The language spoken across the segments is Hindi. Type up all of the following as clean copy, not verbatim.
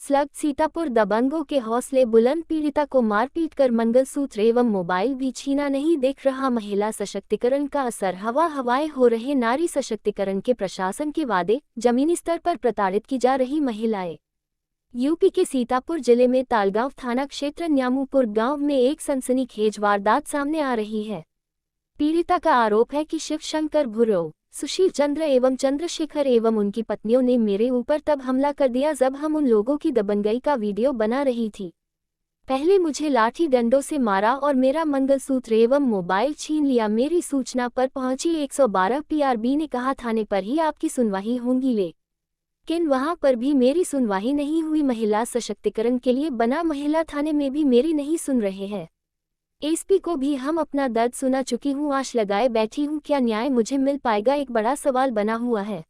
स्लग सीतापुर दबंगों के हौसले बुलंद, पीड़िता को मारपीट कर मंगलसूत्र एवं मोबाइल भी छीना नहीं देख रहा महिला सशक्तिकरण का असर, हवाएं हो रहे नारी सशक्तिकरण के प्रशासन के वादे, जमीनी स्तर पर प्रताड़ित की जा रही महिलाएं। यूपी के सीतापुर जिले में तालगांव थाना क्षेत्र न्यामूपुर गांव में एक सनसनीखेज वारदात सामने आ रही है। पीड़िता का आरोप है कि शिवशंकर भुरौ, सुशील चंद्र एवं चंद्रशेखर एवं उनकी पत्नियों ने मेरे ऊपर तब हमला कर दिया जब हम उन लोगों की दबंगई का वीडियो बना रही थी। पहले मुझे लाठी डंडों से मारा और मेरा मंगलसूत्र एवं मोबाइल छीन लिया। मेरी सूचना पर पहुंची 112 पीआरबी ने कहा थाने पर ही आपकी सुनवाई होगी, लेकिन वहां पर भी मेरी सुनवाई नहीं हुई। महिला सशक्तिकरण के लिए बना महिला थाने में भी मेरी नहीं सुन रहे हैं। एसपी को भी हम अपना दर्द सुना चुकी हूँ, आश लगाए बैठी हूँ, क्या न्याय मुझे मिल पाएगा, एक बड़ा सवाल बना हुआ है।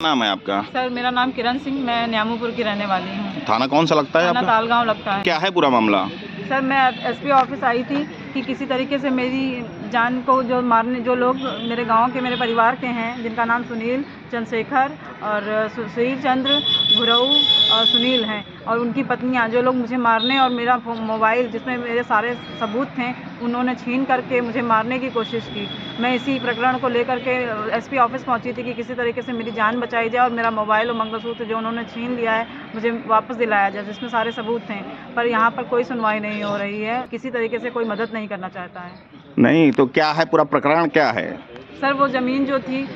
नाम है आपका? सर मेरा नाम किरण सिंह, मैं न्यामूपुर की रहने वाली हूँ। थाना कौन सा लगता है? थाना तालगांव लगता है। क्या है पूरा मामला? सर मैं एसपी ऑफिस आई थी कि किसी तरीके से मेरी जान को जो मारने, जो लोग मेरे गांव के मेरे परिवार के हैं जिनका नाम सुनील, चंद्रशेखर और सुशील चंद्र, भुरौ और सुनील हैं, और उनकी पत्नियां, जो लोग मुझे मारने और मेरा मोबाइल जिसमें मेरे सारे सबूत थे उन्होंने छीन करके मुझे मारने की कोशिश की। मैं इसी प्रकरण को लेकर के एसपी ऑफिस पहुंची थी कि किसी तरीके से मेरी जान बचाई जाए और मेरा मोबाइल और मंगलसूत्र जो उन्होंने छीन लिया है मुझे वापस दिलाया जाए, जिसमें सारे सबूत थे। पर यहाँ पर कोई सुनवाई नहीं हो रही है, किसी तरीके से कोई मदद नहीं करना चाहता है। नहीं तो क्या है, पूरा प्रकरण क्या है? सर वो ज़मीन जो थी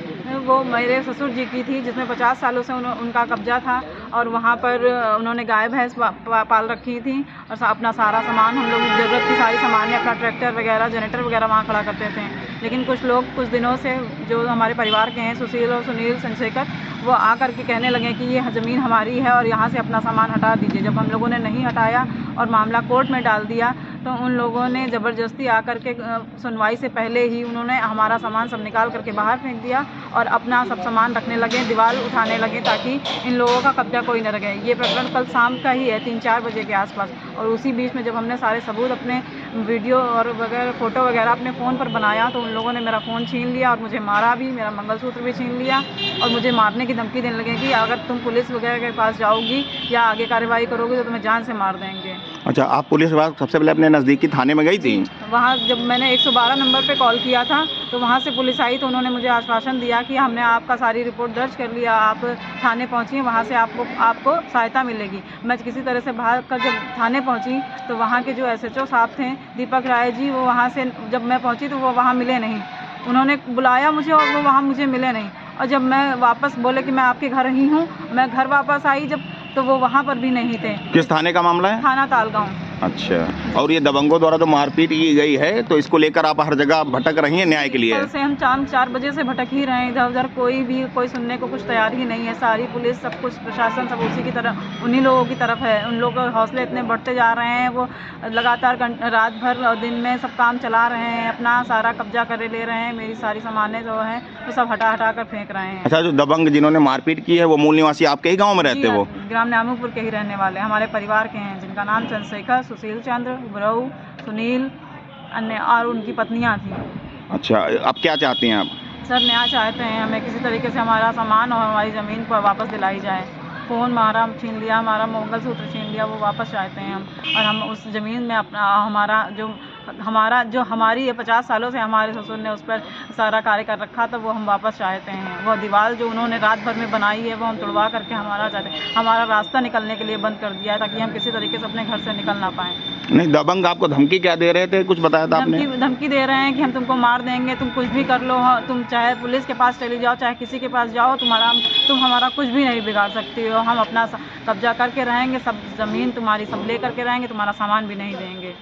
वो मेरे ससुर जी की थी, जिसमें 50 सालों से उनका कब्जा था, और वहाँ पर उन्होंने गाय भैंस पाल रखी थी और अपना सारा सामान, हम लोग ज़रूरत की सारी सामान, अपना ट्रैक्टर वगैरह, जनरेटर वगैरह वहाँ खड़ा करते थे। लेकिन कुछ लोग कुछ दिनों से जो हमारे परिवार के हैं, सुशील और सुनील, चंद्रशेखर, वो आकर के कहने लगे कि ये ज़मीन हमारी है और यहाँ से अपना सामान हटा दीजिए। जब हम लोगों ने नहीं हटाया और मामला कोर्ट में डाल दिया तो उन लोगों ने ज़बरदस्ती आकर के सुनवाई से पहले ही उन्होंने हमारा सामान सब निकाल करके बाहर फेंक दिया और अपना सब सामान रखने लगे, दीवार उठाने लगे ताकि इन लोगों का कब्जा कोई न रहे। ये प्रकरण कल शाम का ही है, 3-4 बजे के आसपास। और उसी बीच में जब हमने सारे सबूत, अपने वीडियो और वगैरह फ़ोटो वगैरह अपने फ़ोन पर बनाया तो उन लोगों ने मेरा फ़ोन छीन लिया और मुझे मारा भी, मेरा मंगलसूत्र भी छीन लिया और मुझे मारने की धमकी देने लगे कि अगर तुम पुलिस वगैरह के पास जाओगी या आगे कार्रवाई करोगी तो तुम्हें जान से मार देंगे। अच्छा, आप पुलिस के पास सबसे पहले अपने नज़दीकी थाने में गई थी? वहाँ जब मैंने 112 नंबर पे कॉल किया था तो वहाँ से पुलिस आई तो उन्होंने मुझे आश्वासन दिया कि हमने आपका सारी रिपोर्ट दर्ज कर लिया, आप थाने पहुँचिए, वहाँ से आपको सहायता मिलेगी। मैं किसी तरह से भाग कर जब थाने पहुँची तो वहाँ के जो SHO साहब थे, दीपक राय जी, वो वहाँ से जब मैं पहुँची तो वो वहाँ मिले नहीं। उन्होंने बुलाया मुझे और वो वहाँ मुझे मिले नहीं, और जब मैं वापस बोले कि मैं आपके घर ही हूँ, मैं घर वापस आई जब तो वो वहाँ पर भी नहीं थे। किस थाने का मामला है? थाना तालगांव। अच्छा, और ये दबंगों द्वारा तो मारपीट की गई है, तो इसको लेकर आप हर जगह भटक रही हैं न्याय के लिए? कल से हम 4 बजे से भटक ही रहे हैं इधर उधर, कोई सुनने को कुछ तैयार ही नहीं है। सारी पुलिस, सब कुछ प्रशासन सब उसी की तरफ, उन्हीं लोगों की तरफ है। उन लोगों के हौसले इतने बढ़ते जा रहे हैं, वो लगातार रात भर और दिन में सब काम चला रहे हैं, अपना सारा कब्जा कर ले रहे हैं। मेरी सारी सामानें जो हैं वो सब हटा कर फेंक रहे हैं। अच्छा, जो दबंग जिन्होंने मारपीट की है वो मूल निवासी आपके ही गाँव में रहते? वो ग्राम न्यामूपुर के ही रहने वाले हमारे परिवार के हैं, जिनका नाम चंद्रशेखर, सुशील चंद्र, भुरौ, सुनील, अन्य और उनकी पत्नियां थी। अच्छा, अब क्या चाहती हैं आप? सर न्याय चाहते हैं, हमें किसी तरीके से हमारा सामान और हमारी ज़मीन पर वापस दिलाई जाए। फ़ोन हमारा छीन लिया, हमारा मंगलसूत्र छीन लिया, वो वापस चाहते हैं हम। और हम उस ज़मीन में अपना हमारा जो हमारी ये 50 सालों से हमारे ससुर ने उस पर सारा कार्य कर रखा था, वो हम वापस चाहते हैं। वो दीवार जो उन्होंने रात भर में बनाई है वो हम तोड़वा करके हमारा चाहते हैं। हमारा रास्ता निकलने के लिए बंद कर दिया है ताकि हम किसी तरीके से अपने घर से निकल ना पाएँ। नहीं, दबंग आपको धमकी क्या दे रहे थे, कुछ बताया था आपने? धमकी दे रहे हैं कि हम तुमको मार देंगे, तुम कुछ भी कर लो, तुम चाहे पुलिस के पास चली जाओ, चाहे किसी के पास जाओ, तुम हमारा कुछ भी नहीं बिगाड़ सकती हो। हम अपना कब्जा करके रहेंगे, सब ज़मीन तुम्हारी सब ले करके रहेंगे, तुम्हारा सामान भी नहीं देंगे।